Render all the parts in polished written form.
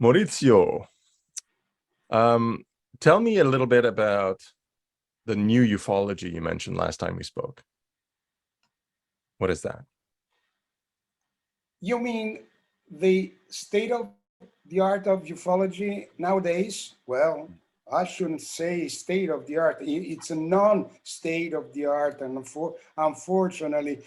Maurizio, um, tell me a little bit about the new ufology you mentioned last time we spoke. What is that? You mean the state of the art of ufology nowadays? Well, I shouldn't say state of the art. It's a non-state of the art, and unfortunately,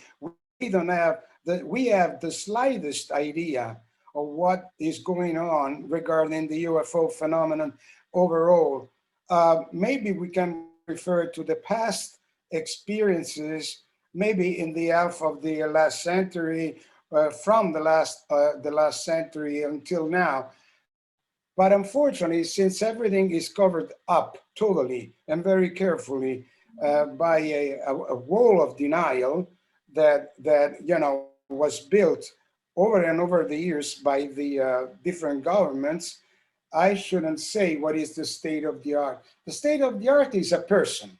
we don't have we have the slightest idea of what is going on regarding the UFO phenomenon overall. Maybe we can refer to the past experiences, maybe in the half of the last century, from the last century until now. But unfortunately, since everything is covered up totally and very carefully by a wall of denial that was built over and over the years by the different governments, I shouldn't say what is the state of the art. The state of the art is a person.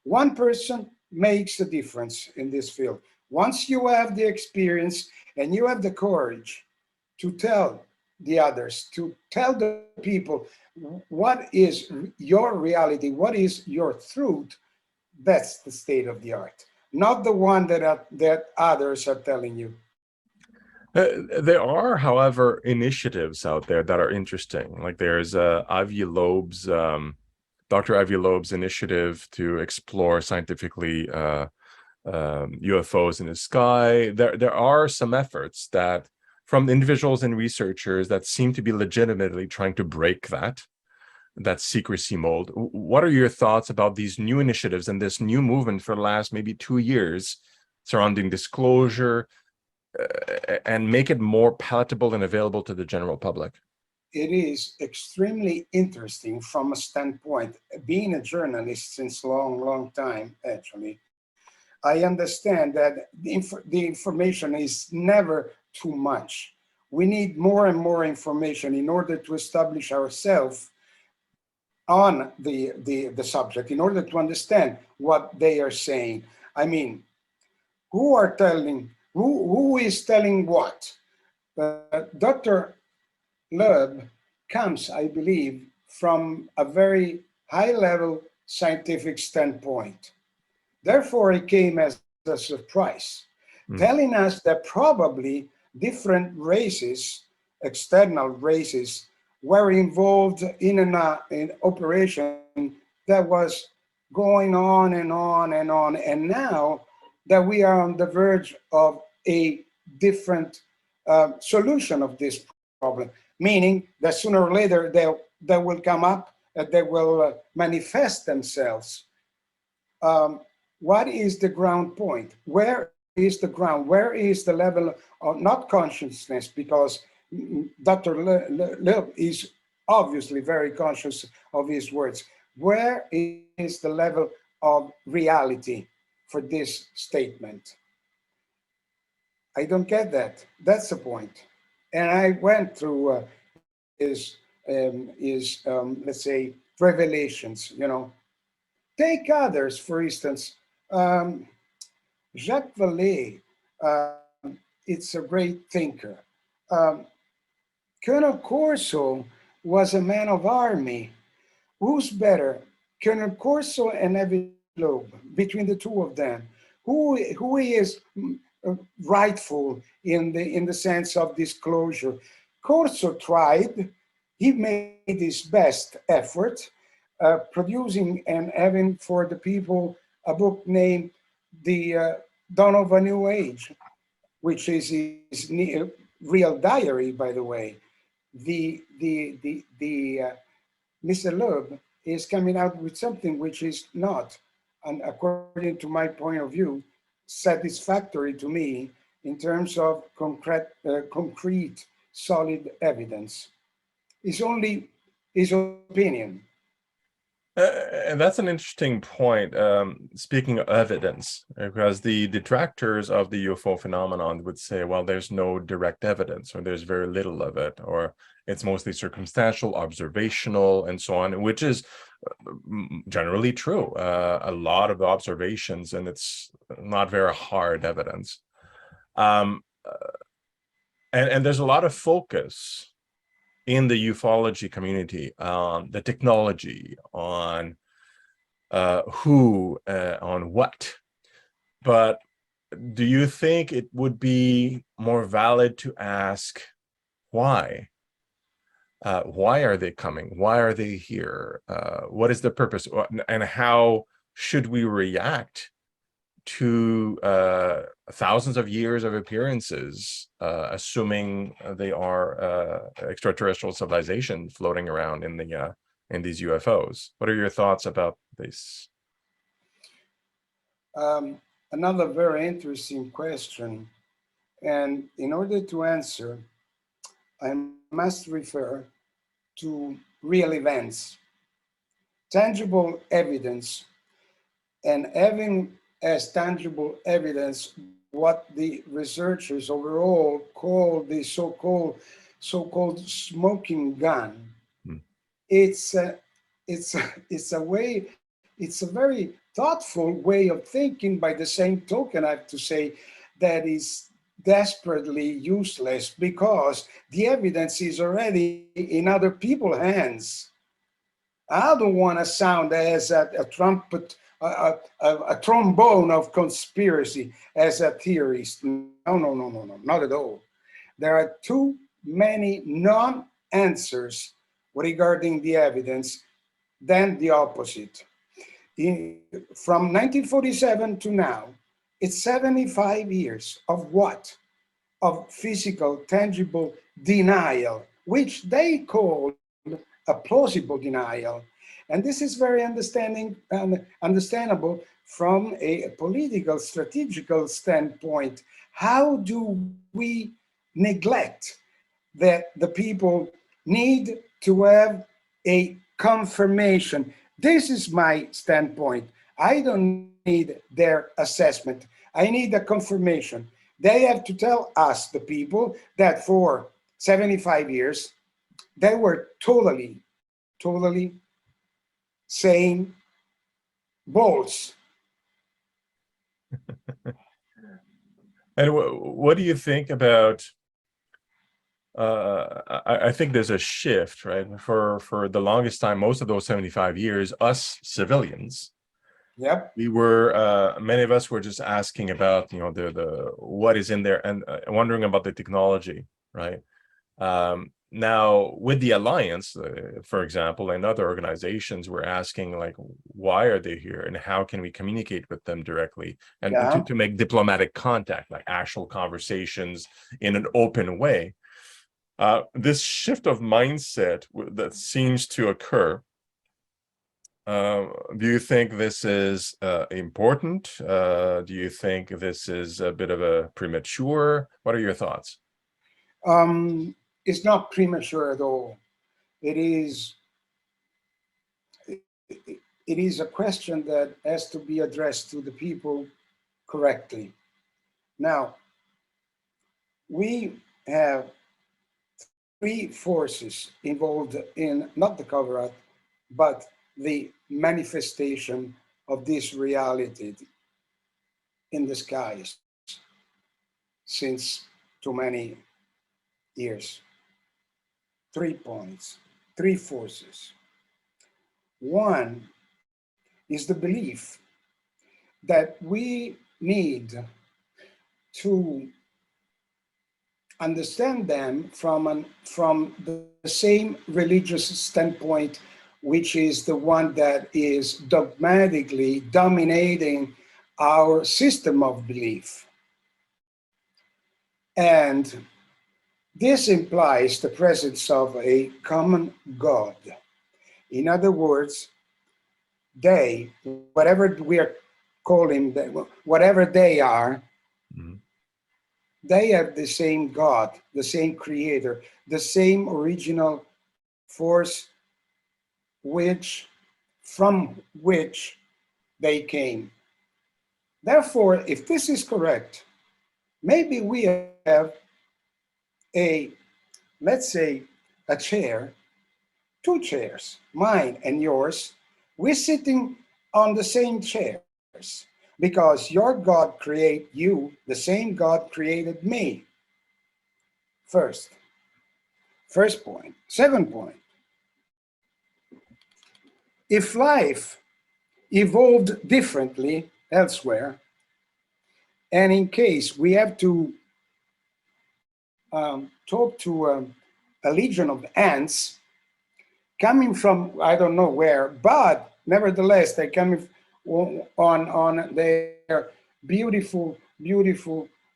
One person makes a difference in this field. Once you have the experience and you have the courage to tell the others, to tell the people what is your reality, what is your truth, that's the state of the art, not the one that others are telling you. There are, however, initiatives out there that are interesting. Like there's Dr. Ivy Loeb's initiative to explore scientifically UFOs in the sky. There are some efforts that from individuals and researchers that seem to be legitimately trying to break that secrecy mold. What are your thoughts about these new initiatives and this new movement for the last maybe 2 years surrounding disclosure and make it more palatable and available to the general public? It is extremely interesting from a standpoint, being a journalist since long time, actually. I understand that the information is never too much. We need more and more information in order to establish ourselves on the subject, in order to understand what they are saying. I mean, who is telling what? Dr. Loeb comes, I believe, from a very high level scientific standpoint. Therefore, it came as a surprise, telling us that probably different races, external races, were involved in an operation that was going on and on and on. And now that we are on the verge of a different solution of this problem, meaning that sooner or later they will come up, they will manifest themselves. What is the ground point? Where is the ground? Where is the level of not consciousness? Because Dr. Loeb is obviously very conscious of his words. Where is the level of reality for this statement? I don't get that. That's the point. And I went through let's say, revelations. Take others, for instance. Um, Jacques Vallée, it's a great thinker. Um, Colonel Corso was a man of army. Who's better, Colonel Corso and Evie Loeb? Between the two of them, who is rightful in the sense of disclosure? Corso tried. He made his best effort, producing and having for the people a book named The Dawn of a New Age, which is his real diary, by the way. The Mr. Loeb is coming out with something which is not, and according to my point of view, satisfactory to me in terms of concrete, solid evidence. It's only his opinion. And that's an interesting point. Speaking of evidence, because the detractors of the UFO phenomenon would say, well, there's no direct evidence, or there's very little of it, or it's mostly circumstantial, observational, and so on, which is generally true. A lot of the observations, and it's not very hard evidence. And there's a lot of focus in the ufology community on the technology, on who, on what. But do you think it would be more valid to ask why? Why are they coming? Why are they here? What is the purpose? And how should we react to thousands of years of appearances, assuming they are extraterrestrial civilization floating around in these UFOs? What are your thoughts about this? Another very interesting question. And in order to answer, I must refer to real events, tangible evidence, and having as tangible evidence what the researchers overall call the so-called smoking gun. Hmm. It's a, it's a way, it's a very thoughtful way of thinking. By the same token, I have to say that is desperately useless because the evidence is already in other people's hands. I don't want to sound as a trumpet, a trombone of conspiracy as a theorist. No, not at all. There are too many non-answers regarding the evidence than the opposite. From 1947 to now, it's 75 years of what? Of physical, tangible denial, which they call a plausible denial. And this is very understandable from a political, strategical standpoint. How do we neglect that the people need to have a confirmation? This is my standpoint. I don't need their assessment. I need a confirmation. They have to tell us, the people, that for 75 years, they were totally saying balls. And what do you think about? I think there's a shift, right? For the longest time, most of those 75 years, us civilians, Yep. we were many of us were just asking about the what is in there and wondering about the technology, right? Now with the alliance, for example, and other organizations, we're asking like, why are they here and how can we communicate with them directly and Yeah. to make diplomatic contact, like actual conversations in an open way. This shift of mindset that seems to occur, do you think this is important? Do you think this is a bit of a premature? What are your thoughts? It's not premature at all. It is it is a question that has to be addressed to the people correctly. Now, we have three forces involved in not the cover-up, but the manifestation of this reality in the skies since too many years. 3 points, 3 forces. One is the belief that we need to understand them from the same religious standpoint, which is the one that is dogmatically dominating our system of belief. And this implies the presence of a common God. In other words, they, whatever we are calling them, whatever they are, Mhm. they have the same God, the same creator, the same original force from which they came. Therefore, if this is correct, maybe we have a, let's say, a chair, 2 chairs, mine and yours. We're sitting on the same chairs because your God created you, the same God created me. First. First point. Second point, if life evolved differently elsewhere, and in case we have to talk to a legion of ants coming from I don't know where, but nevertheless they're coming on their beautiful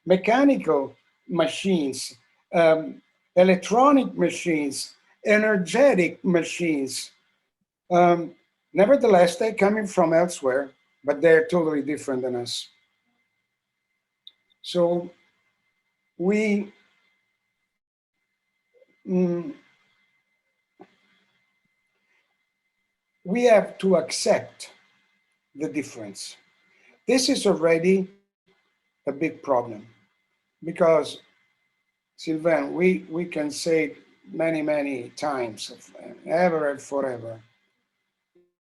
mechanical machines, electronic machines, energetic machines. Um, Nevertheless, they're coming from elsewhere, but they're totally different than us. So we mm, we have to accept the difference. This is already a big problem because, Sylvain, we can say many times, ever and forever,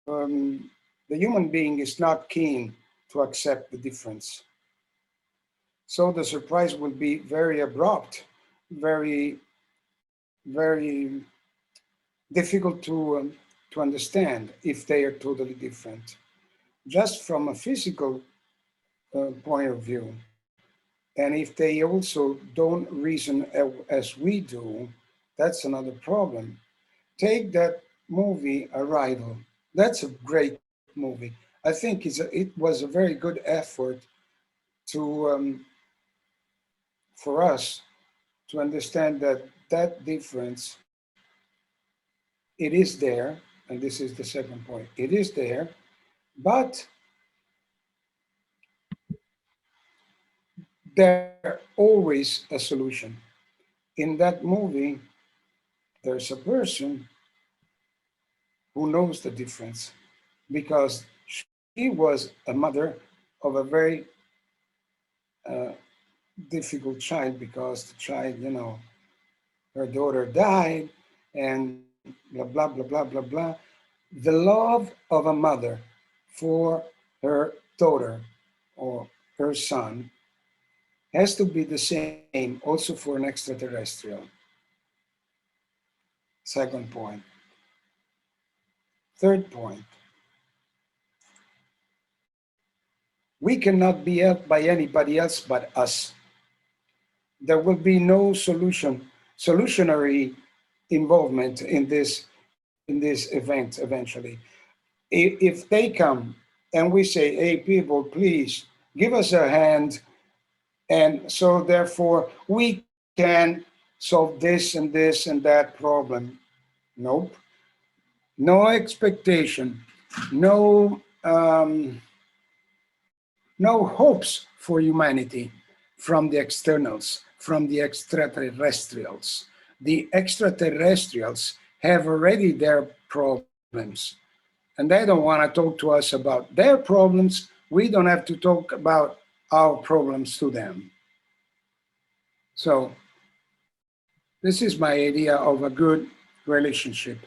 the human being is not keen to accept the difference. So the surprise will be very abrupt, very, very difficult to understand if they are totally different. Just from a physical point of view. And if they also don't reason as we do, that's another problem. Take that movie, Arrival. That's a great movie. I think it was a very good effort to for us to understand that that difference, it is there, and this is the second point. It is there, but there's always a solution. In that movie, there's a person who knows the difference because she was a mother of a very uh, difficult child because the child, her daughter died and blah. The love of a mother for her daughter or her son has to be the same also for an extraterrestrial. Second point. Third point, we cannot be helped by anybody else but us. There will be no solutionary involvement in this event eventually. If they come and we say, hey, people, please give us a hand, and so therefore we can solve this and that problem. Nope. No expectation, no no hopes for humanity from the externals, from the extraterrestrials. The extraterrestrials have already their problems, and they don't want to talk to us about their problems. We don't have to talk about our problems to them. So this is my idea of a good relationship.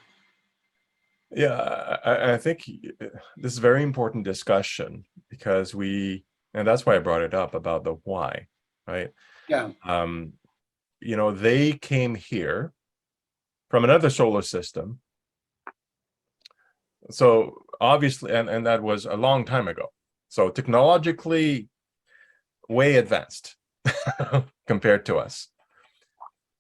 Yeah, I think this is a very important discussion because and that's why I brought it up about the why, right? Yeah. They came here from another solar system. So obviously, and that was a long time ago. So technologically way advanced compared to us.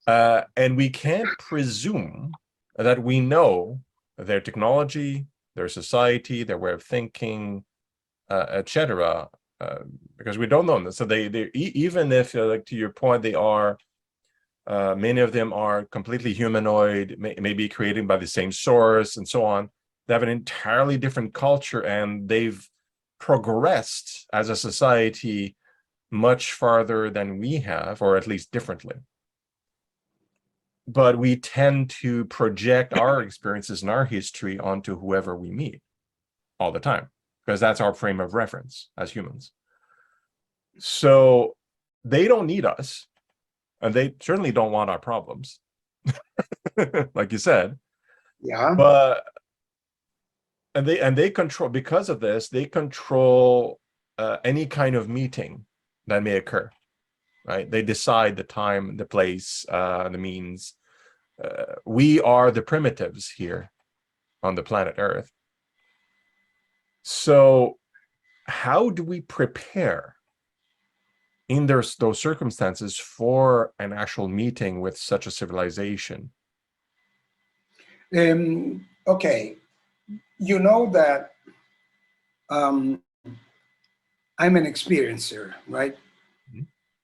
And we can't presume that we know their technology, their society, their way of thinking, etc., because we don't know them. So even if, like to your point, they are many of them are completely humanoid, maybe created by the same source, and so on. They have an entirely different culture, and they've progressed as a society much farther than we have, or at least differently. But we tend to project our experiences and our history onto whoever we meet all the time, because that's our frame of reference as humans. So they don't need us, and they certainly don't want our problems, like you said. Yeah. But they control, because of this, they control any kind of meeting that may occur, right? They decide the time, the place, the means, we are the primitives here on the planet Earth. So how do we prepare in those circumstances for an actual meeting with such a civilization? Okay, you know that I'm an experiencer, right?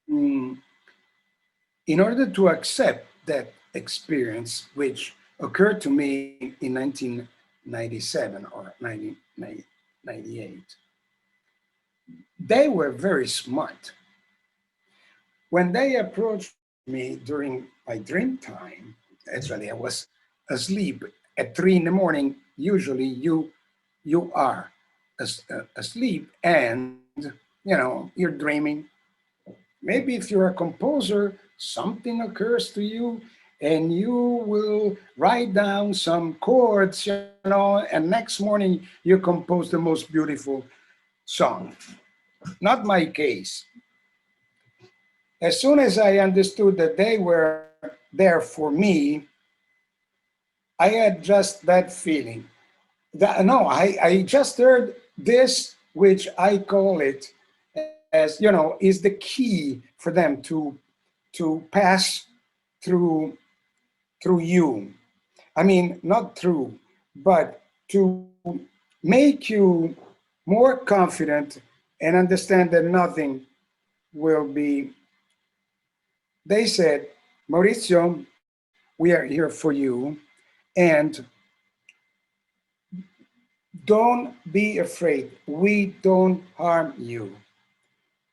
Mm, in order to accept that experience, which occurred to me in 1997 or 1998, they were very smart. When they approached me during my dream time, actually I was asleep at 3 in the morning. Usually you are asleep and you're dreaming. Maybe if you're a composer, something occurs to you and you will write down some chords, and next morning you compose the most beautiful song. Not my case. As soon as I understood that they were there for me, I had just that feeling. No, I just heard this, which I call it as, is the key for them to pass through you. I mean, not through, but to make you more confident and understand that nothing will be. They said, Maurizio, we are here for you, and don't be afraid. We don't harm you.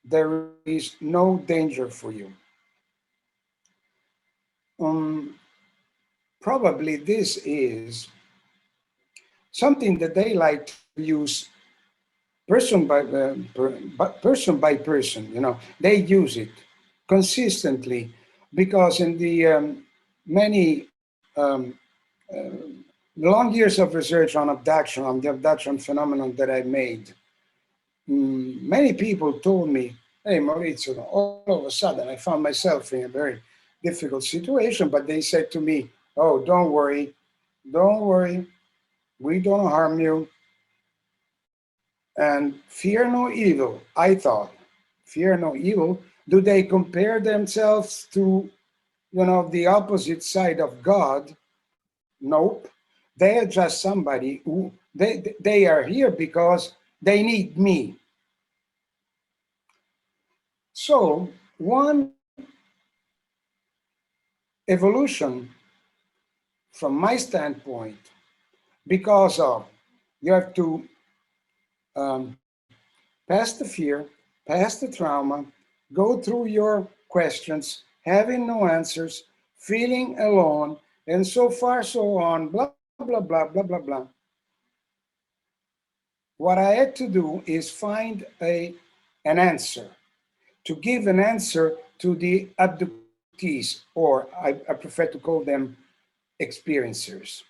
There is no danger for you. Um, Probably this is something that they like to use person by person. They use it consistently because in the many long years of research on abduction, on the abduction phenomenon that I made, many people told me, hey, Maurizio, all of a sudden I found myself in a very difficult situation, but they said to me, oh, don't worry, we don't harm you, and fear no evil. I thought, fear no evil. Do they compare themselves to, the opposite side of God? Nope. They are just somebody who, they are here because they need me. So one evolution from my standpoint, because of you have to um, pass the fear, pass the trauma, go through your questions, having no answers, feeling alone, and so far so on, blah, blah, blah, blah, blah, blah. What I had to do is find an answer, to give an answer to the abductees, or I prefer to call them experiencers.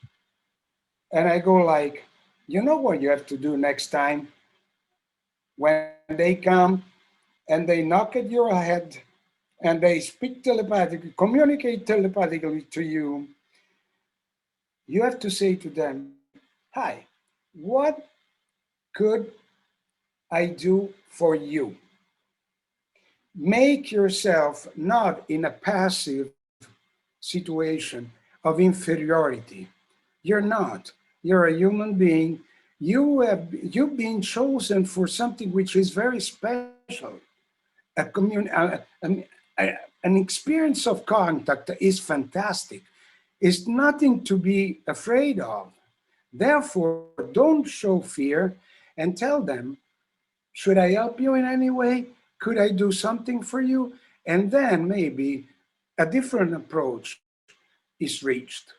And I go like, you know what you have to do next time when they come and they knock at your head and they speak telepathically, communicate telepathically to you, you have to say to them, hi, what could I do for you? Make yourself not in a passive situation of inferiority. You're not. You're a human being. You've been chosen for something which is very special. A commun- an experience of contact is fantastic. It's nothing to be afraid of. Therefore, don't show fear and tell them, should I help you in any way? Could I do something for you? And then maybe a different approach is reached.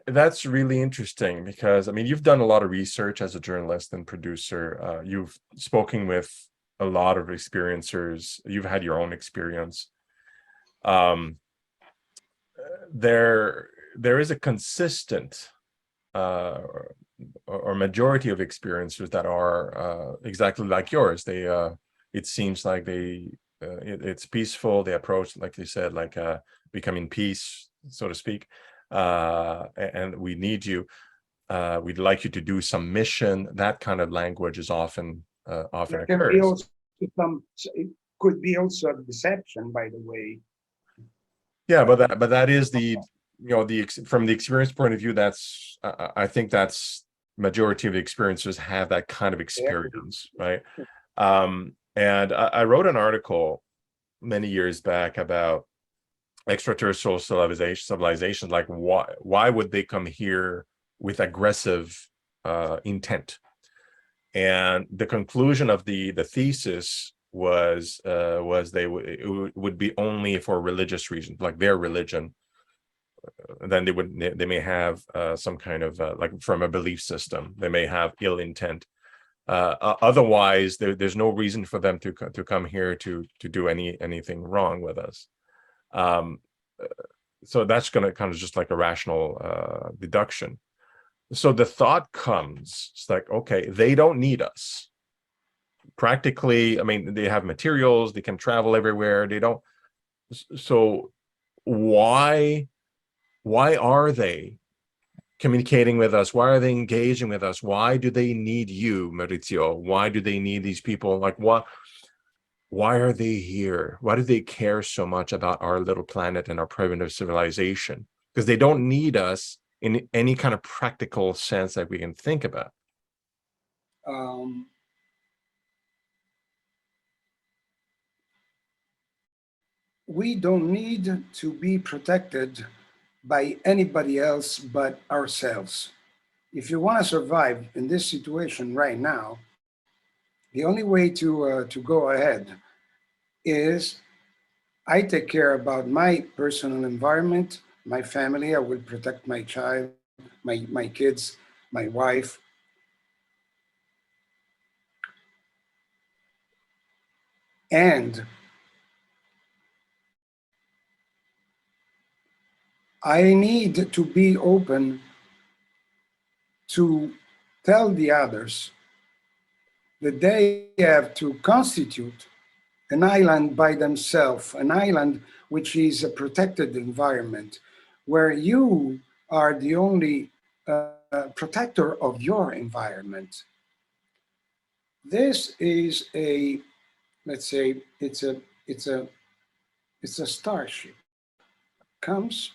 That's really interesting because, I mean, you've done a lot of research as a journalist and producer. You've spoken with a lot of experiencers. You've had your own experience. Um, there is a consistent or majority of experiencers that are exactly like yours. It seems like it's peaceful. They approach, like you said, like becoming peace, so to speak, and we need you. We'd like you to do some mission. That kind of language is often There can be occurs. also it could be also a deception, by the way. Yeah, but that is the, from the experience point of view, that's I think that's majority of the experiencers have that kind of experience, right? And I wrote an article many years back about extraterrestrial civilizations, like why would they come here with aggressive intent? And the conclusion of the thesis was they would be only for religious reasons, like their religion. Then they may have some kind of like from a belief system, they may have ill intent. Otherwise, there's no reason for them to come here to do anything wrong with us. So that's going to kind of just like a rational deduction. So the thought comes, it's like, okay, they don't need us. Practically, I mean, they have materials, they can travel everywhere. They don't. So why are they communicating with us? Why are they engaging with us? Why do they need you, Maurizio? Why do they need these people? Like, why are they here? Why do they care so much about our little planet and our primitive civilization? Because they don't need us in any kind of practical sense that we can think about. We don't need to be protected by anybody else but ourselves. If you want to survive in this situation right now, the only way to go ahead is I take care about my personal environment, my family. I will protect my child, my kids, my wife. And I need to be open to tell the others that they have to constitute an island by themselves, an island which is a protected environment, where you are the only protector of your environment. This is a, let's say, it's a starship. Comes,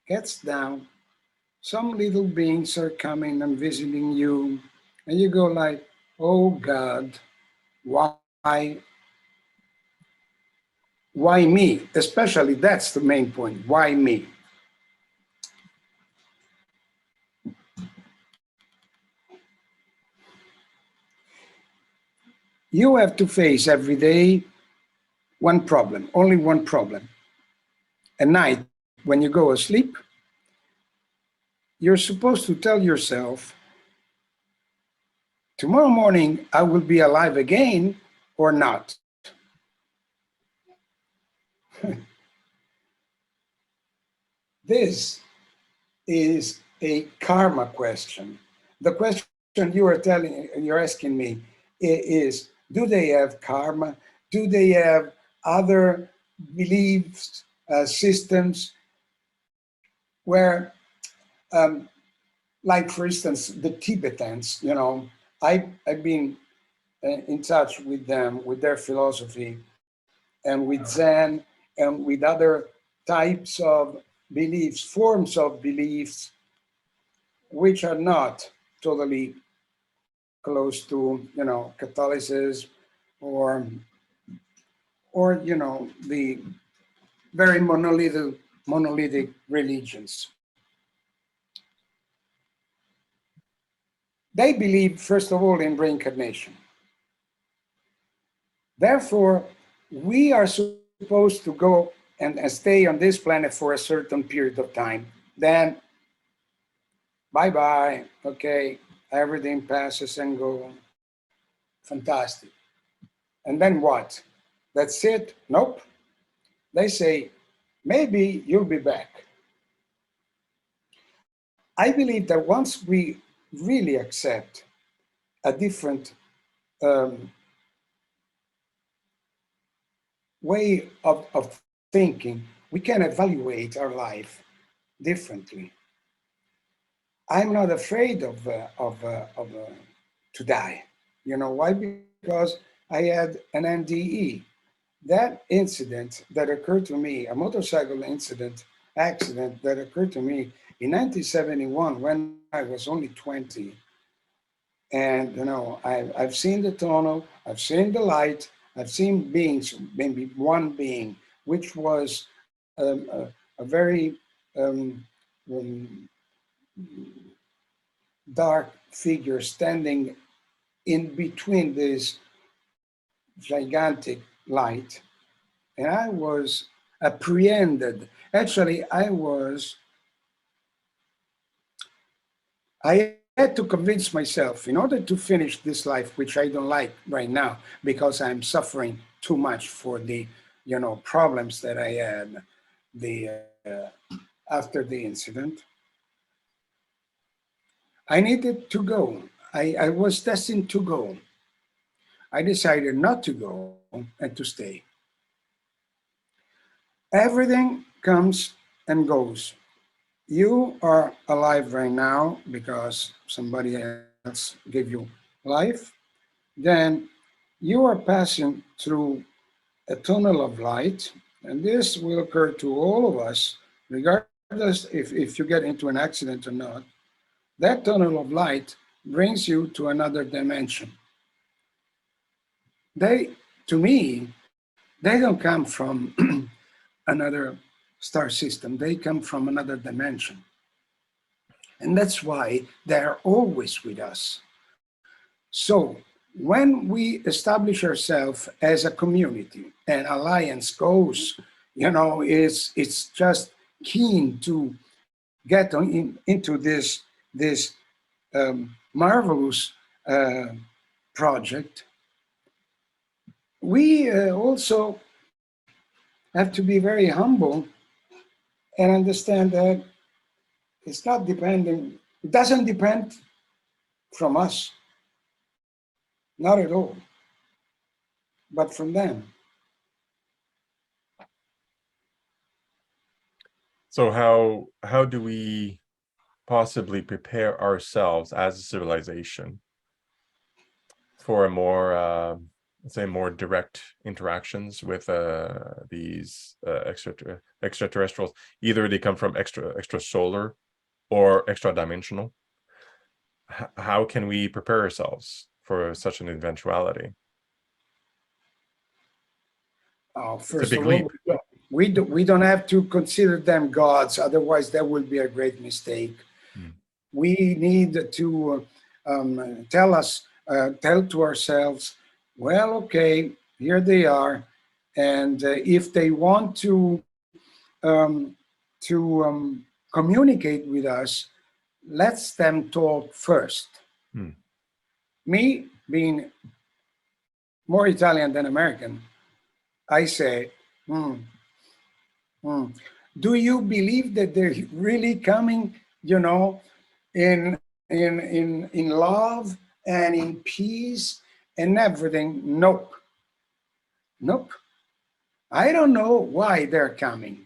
gets down, some little beings are coming and visiting you, and you go like, oh God, why me? Especially that's the main point. Why me? You have to face every day one problem, only one problem. At night, when you go asleep, you're supposed to tell yourself, tomorrow morning I will be alive again or not. This is a karma question. The question you're asking me is, do they have karma? Do they have other beliefs, systems where, like for instance, the Tibetans, I've been in touch with them, with their philosophy, and with Zen, and with other types of beliefs, forms of beliefs, which are not totally close to, Catholicism or the very monolithic religions. They believe, first of all, in reincarnation. Therefore, we are supposed to go and stay on this planet for a certain period of time. Then, bye-bye, okay, everything passes and goes. Fantastic. And then what? That's it? Nope. They say, maybe you'll be back. I believe that once we really accept a different way of thinking, we can evaluate our life differently. I'm not afraid to die. You know why? Because I had an NDE. That incident that occurred to me, a motorcycle accident that occurred to me in 1971 when I was only 20. And I've seen the tunnel, I've seen the light, I've seen beings, maybe one being, which was a very um, um, dark figure standing in between this gigantic light, and I was apprehended. Actually, I had to convince myself in order to finish this life, which I don't like right now because I'm suffering too much for the, problems that I had after the incident. I needed to go. I was destined to go. I decided not to go and to stay. Everything comes and goes. You are alive right now because somebody else gave you life. Then you are passing through a tunnel of light, and this will occur to all of us, regardless if you get into an accident or not. That tunnel of light brings you to another dimension. They, to me, they don't come from another star system. They come from another dimension. And that's why they're always with us. So when we establish ourselves as a community and alliance goes, it's just keen to get into this marvelous project. We also have to be very humble and understand that it's not depending, it doesn't depend from us, not at all, but from them. So how do we possibly prepare ourselves as a civilization for a more let's say more direct interactions with these extraterrestrials? Either they come from extra solar or extra dimensional. How can we prepare ourselves for such an eventuality? It's a First big of all, leap. we don't have to consider them gods, otherwise that would be a great mistake. Mm. We need to tell to ourselves, well, okay, here they are, and if they want um, communicate with us, let's them talk first. Mm. Me being more Italian than American, I say, hmm, hmm, do you believe that they're really coming, in love and in peace and everything? Nope. Nope. I don't know why they're coming.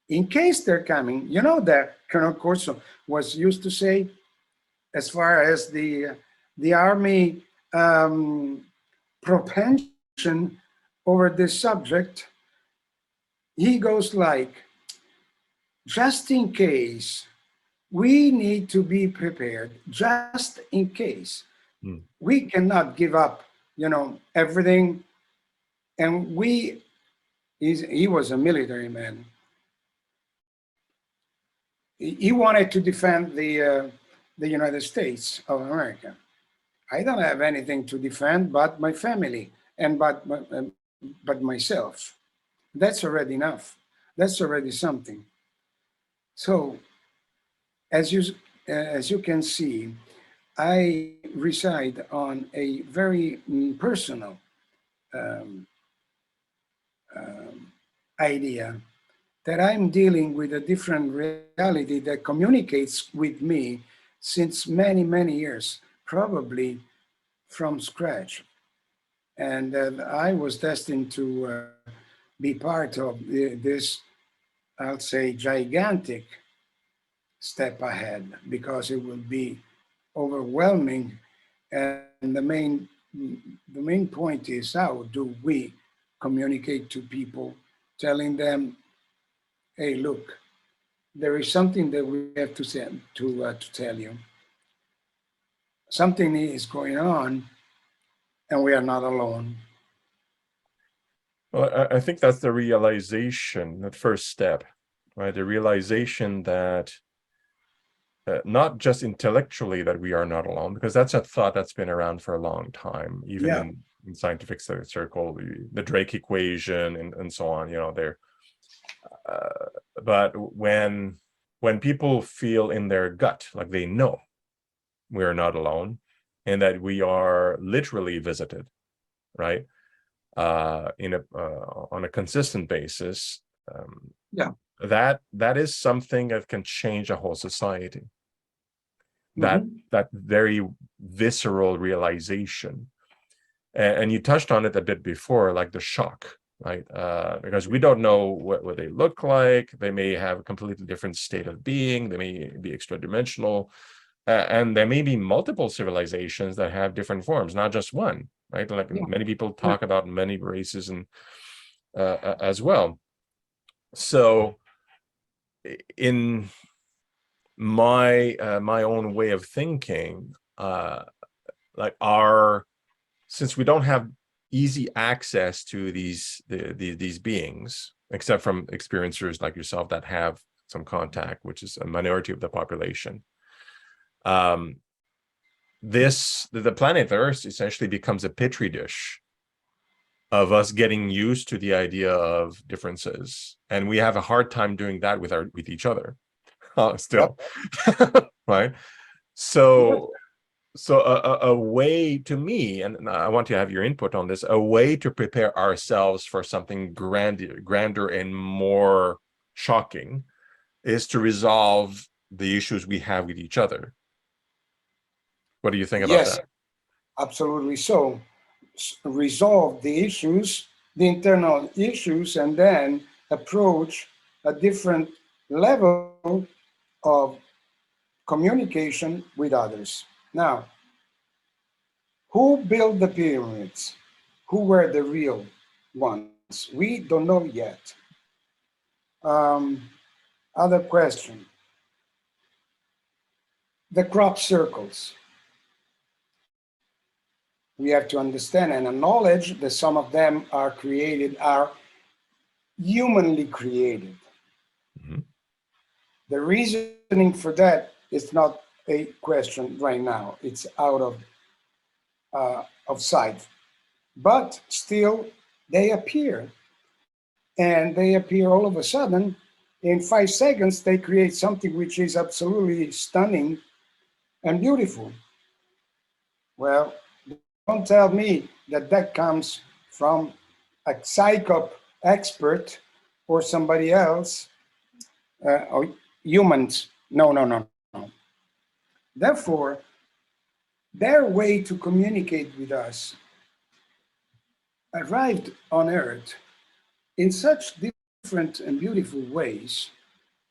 In case they're coming, that Colonel Corso was used to say, as far as the army propension over this subject, he goes like, just in case, we need to be prepared, just in case. Mm. We cannot give up, everything. And he was a military man. He wanted to defend the United States of America. I don't have anything to defend but my family and but myself. That's already enough. That's already something. So as you as you can see, I reside on a very personal um, um, idea that I'm dealing with a different reality that communicates with me since many, many years, probably from scratch. And I was destined to be part of this I'll say, gigantic step ahead, because it will be overwhelming. And the main point is, how do we communicate to people, telling them, hey, look, there is something that we have to tell you. Something is going on, and we are not alone. Well, I think that's the realization, that first step, right? The realization that not just intellectually that we are not alone, because that's a thought that's been around for a long time, even Yeah, in scientific circle, the Drake equation and so on, they're but when people feel in their gut, like they know we're not alone and that we are literally visited, right? On a consistent basis, yeah. that is something that can change a whole society. That Mhm. that very visceral realization, and you touched on it a bit before, like the shock, right? Because we don't know what they look like. They may have a completely different state of being. They may be extra dimensional, and there may be multiple civilizations that have different forms, not just one, right? Like Yeah, many people yeah. talk about many races and as well. So in my own way of thinking, like since we don't have easy access to these beings, except from experiencers like yourself that have some contact, which is a minority of the population, um, the planet Earth essentially becomes a petri dish of us getting used to the idea of differences, and we have a hard time doing that with each other, Yep. still. Right? Yes. So a way, to me, and I want to have your input on this, a way to prepare ourselves for something grander and more shocking is to resolve the issues we have with each other. What do you think about Yes, that? absolutely. So, resolve the issues, the internal issues, and then approach a different level of communication with others. Now, who built the pyramids? Who were the real ones? We don't know yet. Um, Other question, the crop circles. We have to understand and acknowledge that some of them are humanly created. Mhm. The reasoning for that is not a question right now. It's out of sight. But still, they appear. And they appear all of a sudden. In 5 seconds, they create something which is absolutely stunning and beautiful. Well, don't tell me that that comes from a psycho expert or somebody else, or humans. No, no, no, no. Therefore, their way to communicate with us arrived on Earth in such different and beautiful ways,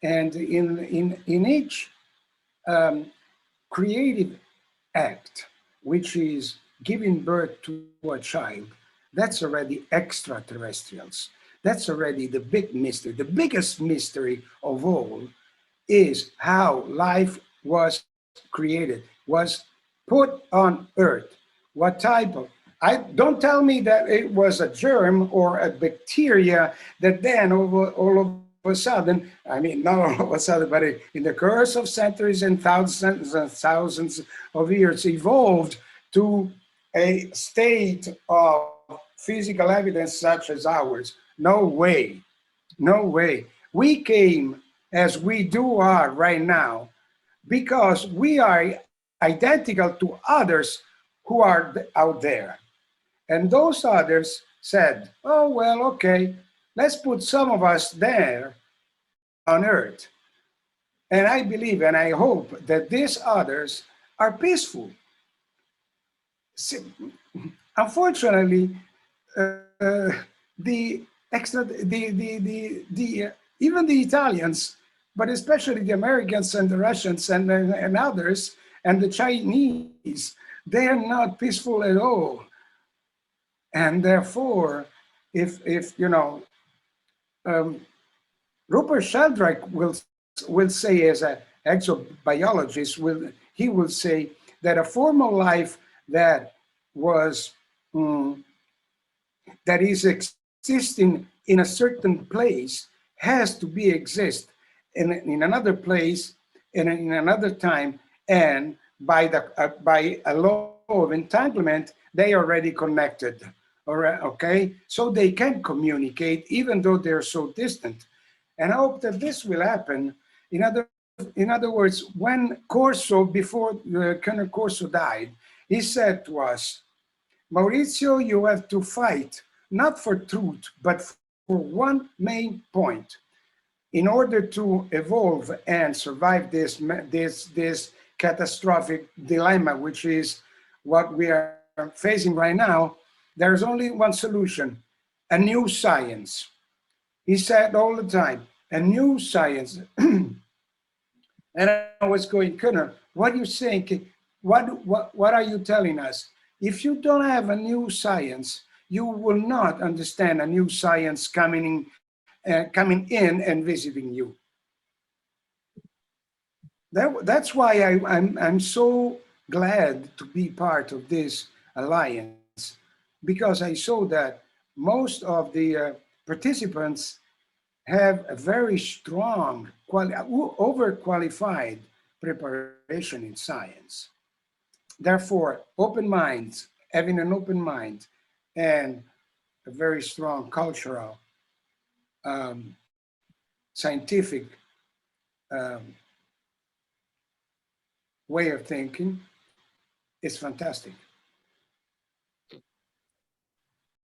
and in each um, creative act, which is giving birth to a child, that's already extraterrestrials. That's already the big mystery. The biggest mystery of all is how life was created, was put on Earth. What type of, I don't tell me that it was a germ or a bacteria that then all of a sudden, I mean, not all of a sudden, but in the course of centuries and thousands of years, evolved to a state of physical evidence such as ours. No way. No way. We came as we do are right now because we are identical to others who are out there. And those others said, oh, well, okay, let's put some of us there on Earth. And I believe and I hope that these others are peaceful. Unfortunately, the extra the even the Italians, but especially the Americans and the Russians and others, and the Chinese, they are not peaceful at all. And therefore, if you know, um, Rupert Sheldrake will say, as an exobiologist, he will say that a form of life that was that is existing in a certain place has to be exist in another place and in another time, and by a law of entanglement they are already connected. All right, okay, so they can communicate even though they're so distant. And I hope that this will happen. In other words, when Corso, before Colonel Corso died, he said to us, Maurizio, you have to fight not for truth, but for one main point. In order to evolve and survive this catastrophic dilemma, which is what we are facing right now, there's only one solution: a new science. He said all the time, a new science. And I was going, Colonel, what are you saying? What are you telling us? If you don't have a new science, you will not understand a new science coming in and visiting you. That's why I'm so glad to be part of this alliance, because I saw that most of the participants have a very strong, overqualified preparation in science. Therefore, open minds, having an open mind, and a very strong cultural, um, scientific um, way of thinking is fantastic.